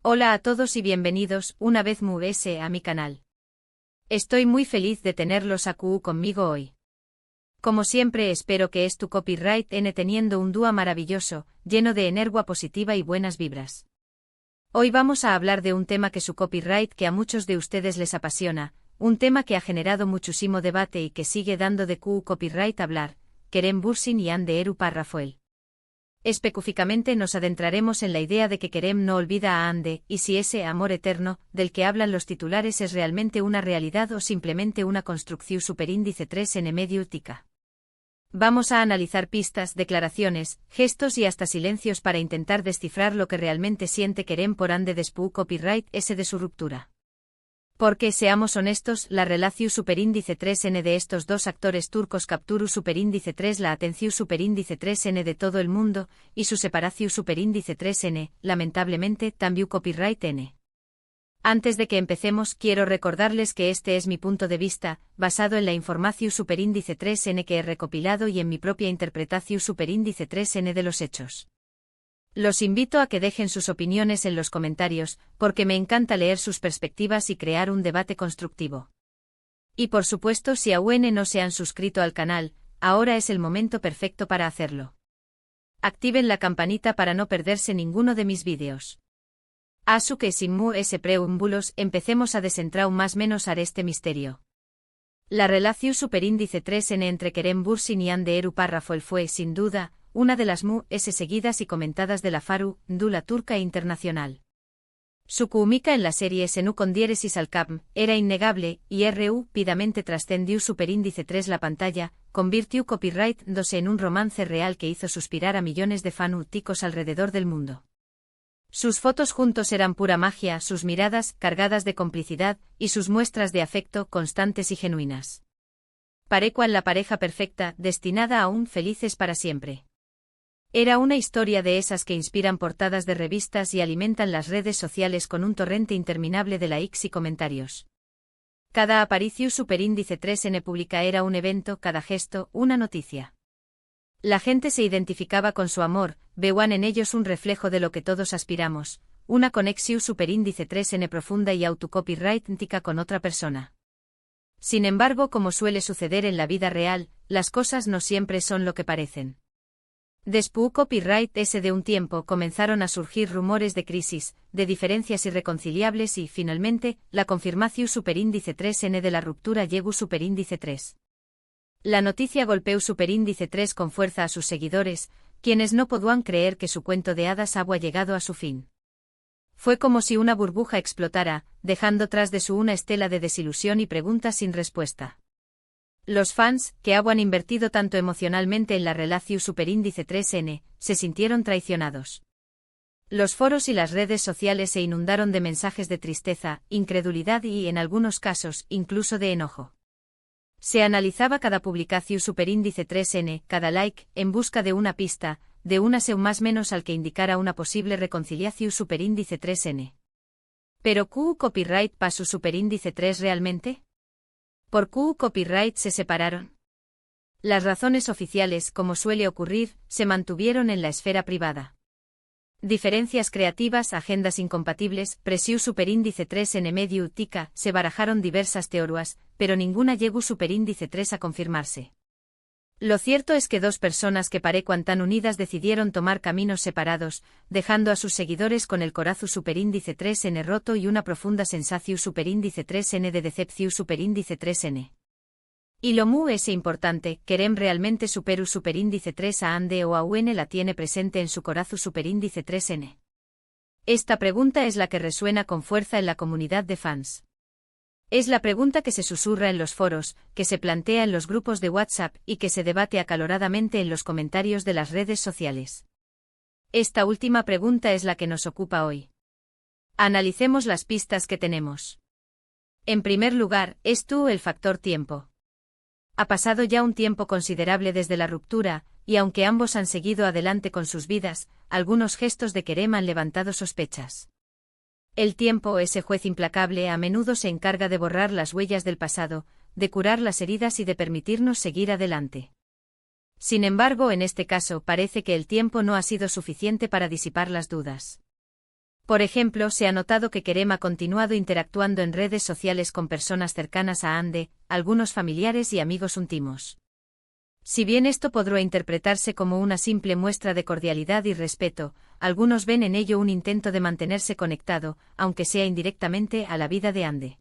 Hola a todos y bienvenidos una vez más a mi canal. Estoy muy feliz de tenerlos conmigo hoy. Como siempre espero que tu copyright teniendo un día maravilloso, lleno de energía positiva y buenas vibras. Hoy vamos a hablar de un tema que su copyright que a muchos de ustedes les apasiona, un tema que ha generado muchísimo debate y que sigue dando de copyright hablar, Kerem Bürsin y Hande Erupar Rafael. Específicamente nos adentraremos en la idea de que Kerem no olvida a Hande, y si ese amor eterno, del que hablan los titulares es realmente una realidad o simplemente una construcción superíndice 3 en medio tica. Vamos a analizar pistas, declaraciones, gestos y hasta silencios para intentar descifrar lo que realmente siente Kerem por Hande después copyright de su ruptura. Porque, seamos honestos, la relación superíndice 3n de estos dos actores turcos capturu superíndice 3 la atención superíndice 3n de todo el mundo, y su separación superíndice 3n, lamentablemente, también copyright n. Antes de que empecemos, quiero recordarles que este es mi punto de vista, basado en la información superíndice 3n que he recopilado y en mi propia interpretación superíndice 3n de los hechos. Los invito a que dejen sus opiniones en los comentarios, porque me encanta leer sus perspectivas y crear un debate constructivo. Y por supuesto, si aún no se han suscrito al canal, ahora es el momento perfecto para hacerlo. Activen la campanita para no perderse ninguno de mis vídeos. Así que sin más preámbulos, empecemos a desentrar más menos a este misterio. La relación superíndice 3n entre Kerem Bürsin y Hande Erupar Rafael fue, sin duda, una de las seguidas y comentadas de la Faru, la turca internacional. Su química en la serie Senu con diéresis al cap era innegable, y rápidamente trascendió superíndice 3 la pantalla, convirtió copyright 2 en un romance real que hizo suspirar a millones de fanáticos alrededor del mundo. Sus fotos juntos eran pura magia, sus miradas, cargadas de complicidad, y sus muestras de afecto, constantes y genuinas. Parecían la pareja perfecta, destinada a felices para siempre. Era una historia de esas que inspiran portadas de revistas y alimentan las redes sociales con un torrente interminable de likes y comentarios. Cada aparición superíndice 3n pública era un evento, cada gesto, una noticia. La gente se identificaba con su amor, veían en ellos un reflejo de lo que todos aspiramos, una conexión superíndice 3n profunda y autocopyrightica con otra persona. Sin embargo, como suele suceder en la vida real, las cosas no siempre son lo que parecen. Después copyright de un tiempo comenzaron a surgir rumores de crisis, de diferencias irreconciliables y, finalmente, la confirmación superíndice 3n de la ruptura llegó superíndice 3. La noticia golpeó superíndice 3 con fuerza a sus seguidores, quienes no podían creer que su cuento de hadas había llegado a su fin. Fue como si una burbuja explotara, dejando tras de una estela de desilusión y preguntas sin respuesta. Los fans, que habían invertido tanto emocionalmente en la relación superíndice 3n, se sintieron traicionados. Los foros y las redes sociales se inundaron de mensajes de tristeza, incredulidad y, en algunos casos, incluso de enojo. Se analizaba cada publicación superíndice 3n, cada like, en busca de una pista, de una seu más menos al que indicara una posible reconciliación superíndice 3n. ¿Pero copyright pasó superíndice 3 realmente? ¿Por copyright se separaron? Las razones oficiales, como suele ocurrir, se mantuvieron en la esfera privada. Diferencias creativas, agendas incompatibles, presión superíndice 3 en medio tica, se barajaron diversas teorías, pero ninguna llegó superíndice 3 a confirmarse. Lo cierto es que dos personas que parecían tan unidas decidieron tomar caminos separados, dejando a sus seguidores con el corazón superíndice 3n roto y una profunda sensación superíndice 3n de decepción superíndice 3n. Y lo importante, Kerem realmente superó superíndice 3 a Hande o aún la tiene presente en su corazón superíndice 3n. Esta pregunta es la que resuena con fuerza en la comunidad de fans. Es la pregunta que se susurra en los foros, que se plantea en los grupos de WhatsApp y que se debate acaloradamente en los comentarios de las redes sociales. Esta última pregunta es la que nos ocupa hoy. Analicemos las pistas que tenemos. En primer lugar, es el factor tiempo. Ha pasado ya un tiempo considerable desde la ruptura, y aunque ambos han seguido adelante con sus vidas, algunos gestos de Kerem han levantado sospechas. El tiempo, ese juez implacable, a menudo se encarga de borrar las huellas del pasado, de curar las heridas y de permitirnos seguir adelante. Sin embargo, en este caso parece que el tiempo no ha sido suficiente para disipar las dudas. Por ejemplo, se ha notado que Kerem ha continuado interactuando en redes sociales con personas cercanas a Ande, algunos familiares y amigos íntimos. Si bien esto podrá interpretarse como una simple muestra de cordialidad y respeto, algunos ven en ello un intento de mantenerse conectado, aunque sea indirectamente, a la vida de Ande.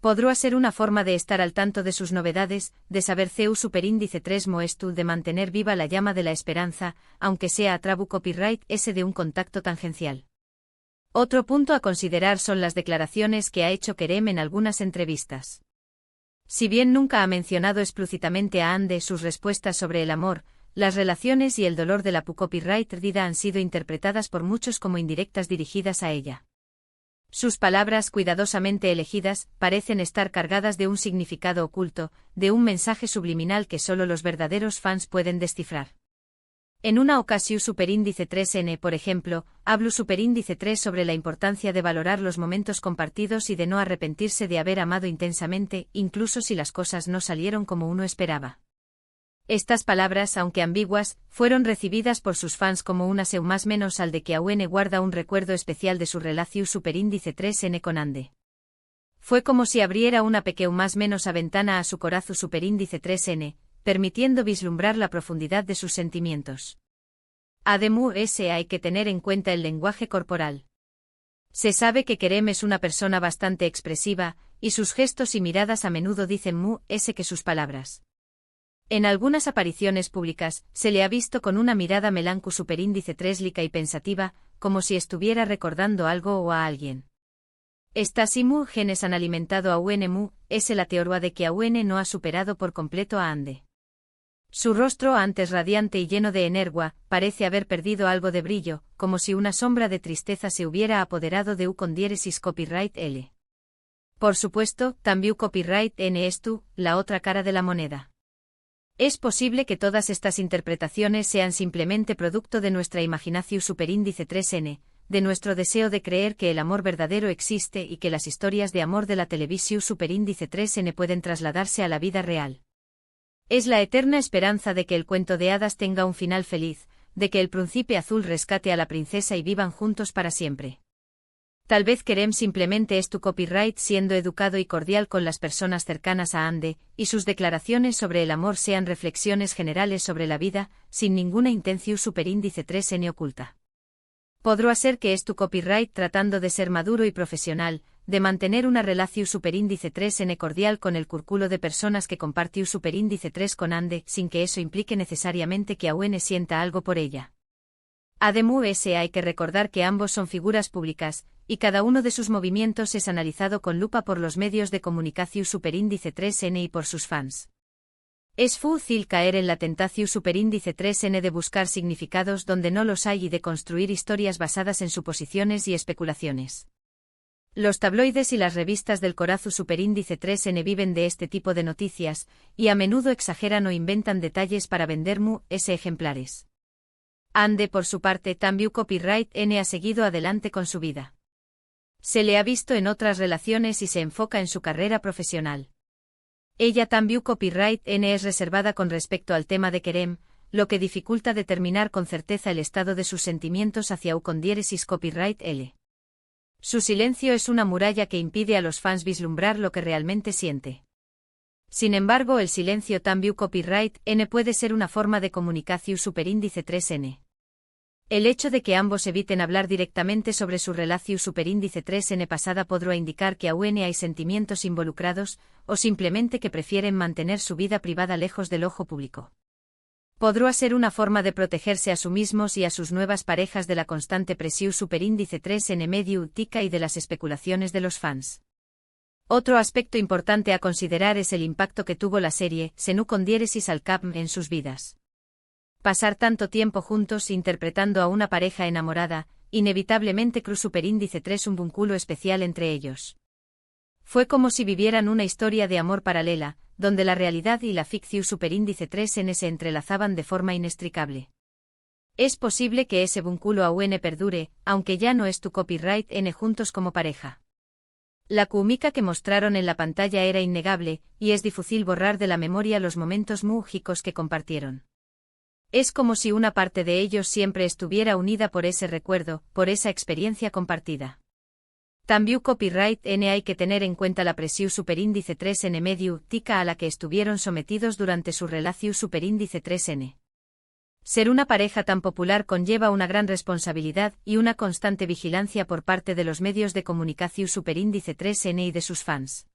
Podrá ser una forma de estar al tanto de sus novedades, de saber CEU superíndice 3 Moestu, de mantener viva la llama de la esperanza, aunque sea a trabu copyright ese de un contacto tangencial. Otro punto a considerar son las declaraciones que ha hecho Kerem en algunas entrevistas. Si bien nunca ha mencionado explícitamente a Ande sus respuestas sobre el amor, las relaciones y el dolor de la copyright vida han sido interpretadas por muchos como indirectas dirigidas a ella. Sus palabras cuidadosamente elegidas parecen estar cargadas de un significado oculto, de un mensaje subliminal que solo los verdaderos fans pueden descifrar. En una ocasión superíndice 3N, por ejemplo, habló superíndice 3 sobre la importancia de valorar los momentos compartidos y de no arrepentirse de haber amado intensamente, incluso si las cosas no salieron como uno esperaba. Estas palabras, aunque ambiguas, fueron recibidas por sus fans como una seu más menos al de que Aune guarda un recuerdo especial de su relación superíndice 3N con Ande. Fue como si abriera una pequeña más menos a ventana a su corazón superíndice 3N, permitiendo vislumbrar la profundidad de sus sentimientos. Además, hay que tener en cuenta el lenguaje corporal. Se sabe que Kerem es una persona bastante expresiva, y sus gestos y miradas a menudo dicen que sus palabras. En algunas apariciones públicas, se le ha visto con una mirada melanco superíndice 3 lica y pensativa, como si estuviera recordando algo o a alguien. Estas genes han alimentado a Uenemu, la teoría de que Aune no ha superado por completo a Ande. Su rostro, antes radiante y lleno de energía, parece haber perdido algo de brillo, como si una sombra de tristeza se hubiera apoderado de con diéresis copyright L. Por supuesto, también copyright N es la otra cara de la moneda. Es posible que todas estas interpretaciones sean simplemente producto de nuestra imaginación superíndice 3N, de nuestro deseo de creer que el amor verdadero existe y que las historias de amor de la televisión superíndice 3N pueden trasladarse a la vida real. Es la eterna esperanza de que el cuento de hadas tenga un final feliz, de que el príncipe azul rescate a la princesa y vivan juntos para siempre. Tal vez Kerem simplemente es tu copyright siendo educado y cordial con las personas cercanas a Ande, y sus declaraciones sobre el amor sean reflexiones generales sobre la vida, sin ninguna intención superíndice 3N oculta. Podrá ser que es tu copyright tratando de ser maduro y profesional, de mantener una relación superíndice 3N cordial con el círculo de personas que compartió superíndice 3 con Ande, sin que eso implique necesariamente que Aune sienta algo por ella. Además, hay que recordar que ambos son figuras públicas, y cada uno de sus movimientos es analizado con lupa por los medios de comunicación superíndice 3N y por sus fans. Es fácil caer en la tentación superíndice 3N de buscar significados donde no los hay y de construir historias basadas en suposiciones y especulaciones. Los tabloides y las revistas del corazón superíndice 3N viven de este tipo de noticias, y a menudo exageran o inventan detalles para vender ejemplares. Ande, por su parte, también copyright N ha seguido adelante con su vida. Se le ha visto en otras relaciones y se enfoca en su carrera profesional. Ella también copyright N es reservada con respecto al tema de Kerem, lo que dificulta determinar con certeza el estado de sus sentimientos hacia con diéresis copyright L. Su silencio es una muralla que impide a los fans vislumbrar lo que realmente siente. Sin embargo, el silencio también copyright N puede ser una forma de comunicación superíndice 3N. El hecho de que ambos eviten hablar directamente sobre su relación superíndice 3N pasada podrá indicar que aún hay sentimientos involucrados, o simplemente que prefieren mantener su vida privada lejos del ojo público. Podrá ser una forma de protegerse a sí mismos y a sus nuevas parejas de la constante presión superíndice 3N medio utica y de las especulaciones de los fans. Otro aspecto importante a considerar es el impacto que tuvo la serie Senu con diéresis al Cap en sus vidas. Pasar tanto tiempo juntos interpretando a una pareja enamorada, inevitablemente cruz superíndice 3 un vínculo especial entre ellos. Fue como si vivieran una historia de amor paralela, donde la realidad y la ficción superíndice 3N se entrelazaban de forma inextricable. Es posible que ese vínculo aún perdure, aunque ya no es tu copyright N juntos como pareja. La química que mostraron en la pantalla era innegable, y es difícil borrar de la memoria los momentos mágicos que compartieron. Es como si una parte de ellos siempre estuviera unida por ese recuerdo, por esa experiencia compartida. También copyright N hay que tener en cuenta la presión superíndice 3N medio tica a la que estuvieron sometidos durante su relación superíndice 3N. Ser una pareja tan popular conlleva una gran responsabilidad y una constante vigilancia por parte de los medios de comunicación superíndice 3N y de sus fans.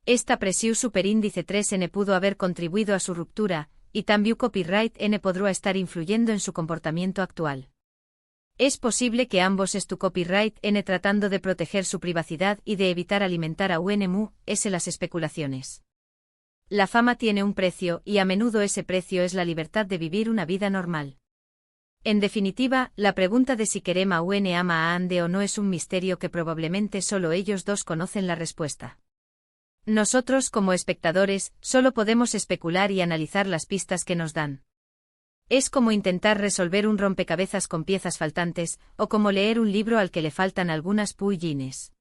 Esta presión superíndice 3N pudo haber contribuido a su ruptura, y también copyright N podrá estar influyendo en su comportamiento actual. Es posible que ambos estu copyright N tratando de proteger su privacidad y de evitar alimentar a UNMU, las especulaciones. La fama tiene un precio y a menudo ese precio es la libertad de vivir una vida normal. En definitiva, la pregunta de si queremos a UN ama a Ande o no es un misterio que probablemente solo ellos dos conocen la respuesta. Nosotros como espectadores, solo podemos especular y analizar las pistas que nos dan. Es como intentar resolver un rompecabezas con piezas faltantes, o como leer un libro al que le faltan algunas púgines.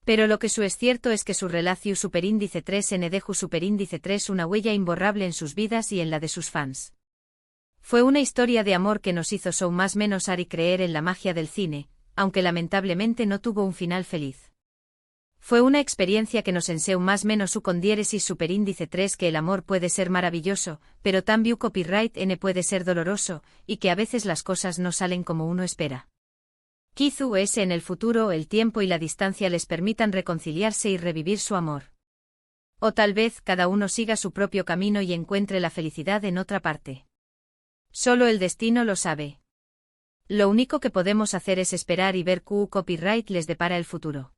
Pero lo que es cierto es que su relación superíndice 3N dejó superíndice 3 una huella imborrable en sus vidas y en la de sus fans. Fue una historia de amor que nos hizo so más menos y creer en la magia del cine, aunque lamentablemente no tuvo un final feliz. Fue una experiencia que nos enseñó más menos con diéresis superíndice 3 que el amor puede ser maravilloso, pero también copyright N puede ser doloroso, y que a veces las cosas no salen como uno espera. Quizás en el futuro el tiempo y la distancia les permitan reconciliarse y revivir su amor. O tal vez cada uno siga su propio camino y encuentre la felicidad en otra parte. Solo el destino lo sabe. Lo único que podemos hacer es esperar y ver qué copyright les depara el futuro.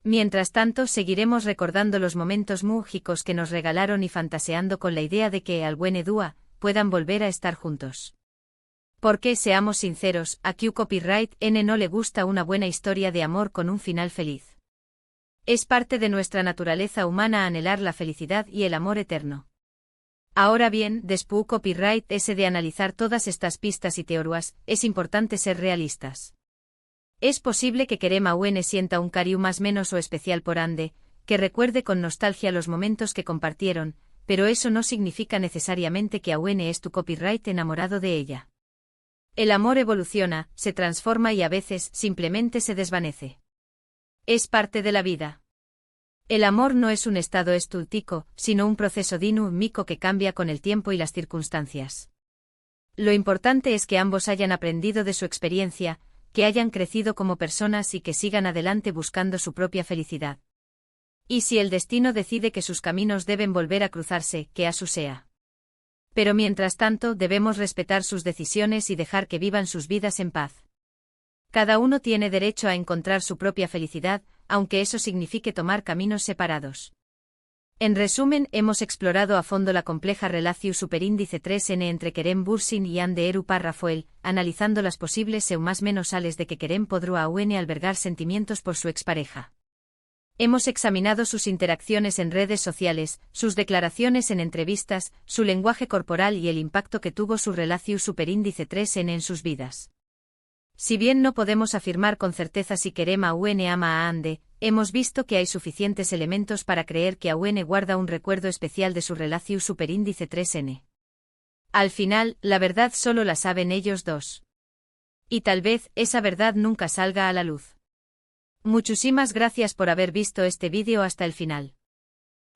Mientras tanto seguiremos recordando los momentos mágicos que nos regalaron y fantaseando con la idea de que al buen Edua puedan volver a estar juntos. Porque, seamos sinceros, a Q Copyright N no le gusta una buena historia de amor con un final feliz. Es parte de nuestra naturaleza humana anhelar la felicidad y el amor eterno. Ahora bien, después Copyright S de analizar todas estas pistas y teorías, es importante ser realistas. Es posible que Kerema UN sienta un cariño más menos o especial por Ande, que recuerde con nostalgia los momentos que compartieron, pero eso no significa necesariamente que UN es tu copyright enamorado de ella. El amor evoluciona, se transforma y a veces simplemente se desvanece. Es parte de la vida. El amor no es un estado estúltico, sino un proceso dinámico que cambia con el tiempo y las circunstancias. Lo importante es que ambos hayan aprendido de su experiencia, que hayan crecido como personas y que sigan adelante buscando su propia felicidad. Y si el destino decide que sus caminos deben volver a cruzarse, que así sea. Pero mientras tanto debemos respetar sus decisiones y dejar que vivan sus vidas en paz. Cada uno tiene derecho a encontrar su propia felicidad, aunque eso signifique tomar caminos separados. En resumen, hemos explorado a fondo la compleja relación superíndice 3N entre Kerem Bürsin y Ande Erupa Rafael, analizando las posibles más menos sales de que Kerem podrá aún albergar sentimientos por su expareja. Hemos examinado sus interacciones en redes sociales, sus declaraciones en entrevistas, su lenguaje corporal y el impacto que tuvo su relación superíndice 3N en sus vidas. Si bien no podemos afirmar con certeza si Kerem aún ama a Ande, hemos visto que hay suficientes elementos para creer que aún guarda un recuerdo especial de su relación superíndice 3N. Al final, la verdad solo la saben ellos dos. Y tal vez esa verdad nunca salga a la luz. Muchísimas gracias por haber visto este vídeo hasta el final.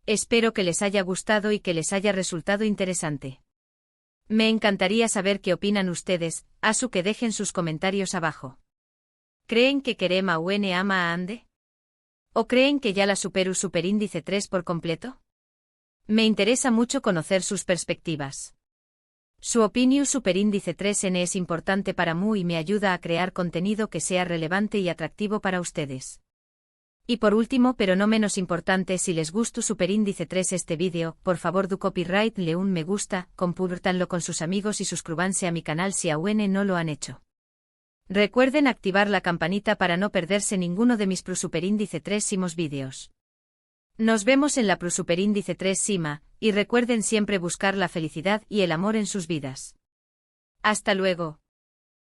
Espero que les haya gustado y que les haya resultado interesante. Me encantaría saber qué opinan ustedes, asu que dejen sus comentarios abajo. ¿Creen que Kerem aún ama a Ande? ¿O creen que ya la superó superíndice 3 por completo? Me interesa mucho conocer sus perspectivas. Su opinión superíndice 3N es importante para mí y me ayuda a crear contenido que sea relevante y atractivo para ustedes. Y por último pero no menos importante, si les gustó superíndice 3 este vídeo, por favor do copyright le un me gusta, compártanlo con sus amigos y suscríbanse a mi canal si aún no lo han hecho. Recuerden activar la campanita para no perderse ninguno de mis superíndice 3 simos vídeos. Nos vemos en la superíndice 3 Sima, y recuerden siempre buscar la felicidad y el amor en sus vidas. Hasta luego.